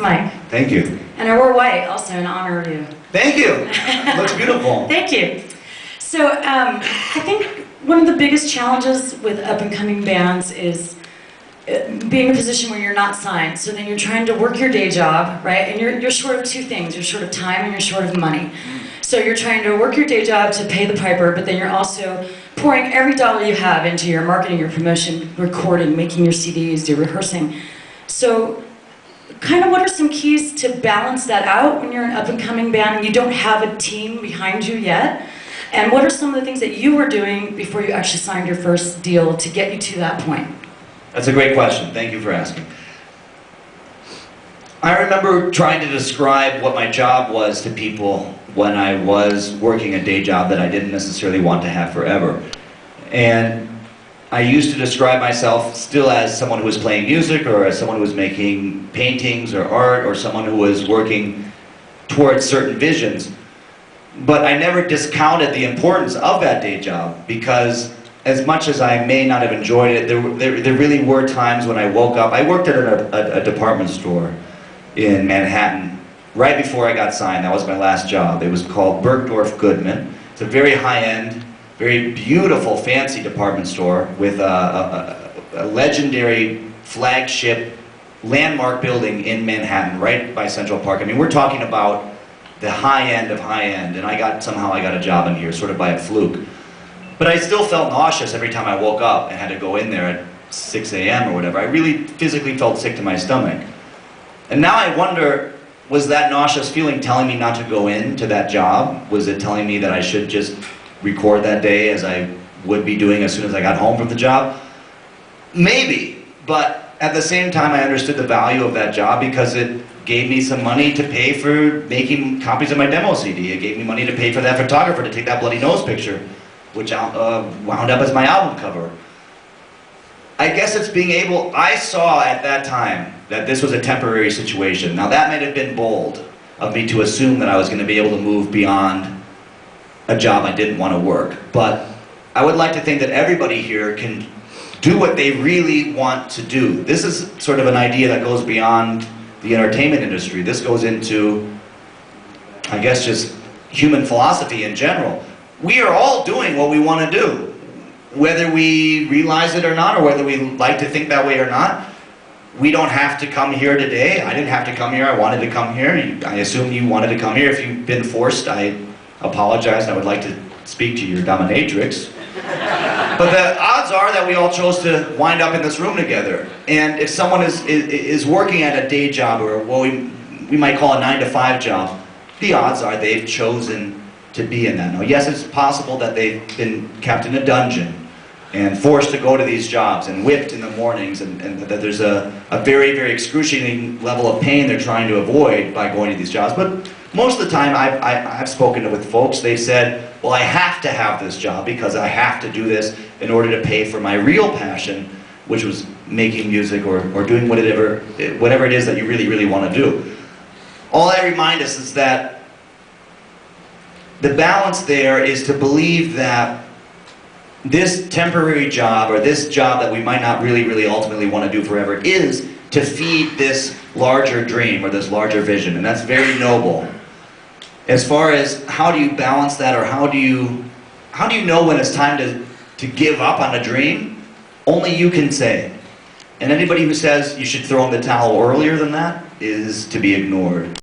Mike. Thank you. And I wore white also in honor of you. Thank you. Looks beautiful. Thank you. So I think one of the biggest challenges with up-and-coming bands is being in a position where you're not signed. So then you're trying to work your day job, right? And you're short of two things. You're short of time and you're short of money. So you're trying to work your day job to pay the piper, but then you're also pouring every dollar you have into your marketing, your promotion, recording, making your CDs, your rehearsing. So kind of what are some keys to balance that out when you're an up-and-coming band and you don't have a team behind you yet? And what are some of the things that you were doing before you actually signed your first deal to get you to that point? That's a great question. Thank you for asking. I remember trying to describe what my job was to people when I was working a day job that I didn't necessarily want to have forever. And I used to describe myself still as someone who was playing music, or as someone who was making paintings or art, or someone who was working towards certain visions. But I never discounted the importance of that day job, because as much as I may not have enjoyed it, there really were times when I woke up. I worked at a department store in Manhattan right before I got signed. That was my last job. It was called Bergdorf Goodman. It's a very high-end, very beautiful, fancy department store with a legendary flagship landmark building in Manhattan, right by Central Park. I mean, we're talking about the high end of high end, and somehow I got a job in here, sort of by a fluke. But I still felt nauseous every time I woke up and had to go in there at 6 a.m. or whatever. I really physically felt sick to my stomach. And now I wonder, was that nauseous feeling telling me not to go into that job? Was it telling me that I should just record that day as I would be doing as soon as I got home from the job? Maybe, but at the same time I understood the value of that job because it gave me some money to pay for making copies of my demo CD. It gave me money to pay for that photographer to take that bloody nose picture, which wound up as my album cover. I guess it's being able, I saw at that time that this was a temporary situation. Now that might have been bold of me to assume that I was going to be able to move beyond a job I didn't want to work. But I would like to think that everybody here can do what they really want to do. This is sort of an idea that goes beyond the entertainment industry. This goes into, I guess, just human philosophy in general. We are all doing what we want to do. Whether we realize it or not, or whether we like to think that way or not. We don't have to come here today. I didn't have to come here. I wanted to come here. I assume you wanted to come here. If you've been forced, I apologize. I would like to speak to your dominatrix. But the odds are that we all chose to wind up in this room together. And if someone is working at a day job, or what we might call a 9-to-5 job, the odds are they've chosen to be in that. Now, yes, it's possible that they've been kept in a dungeon and forced to go to these jobs and whipped in the mornings, and that there's a very, very excruciating level of pain they're trying to avoid by going to these jobs. But most of the time I've spoken with folks, they said, well, I have to have this job because I have to do this in order to pay for my real passion, which was making music or doing whatever it is that you really, really want to do. All I remind us is that the balance there is to believe that this temporary job, or this job that we might not really, really ultimately want to do forever, is to feed this larger dream or this larger vision, and that's very noble. As far as how do you balance that, or how do you know when it's time to give up on a dream? Only you can say. And anybody who says you should throw in the towel earlier than that is to be ignored.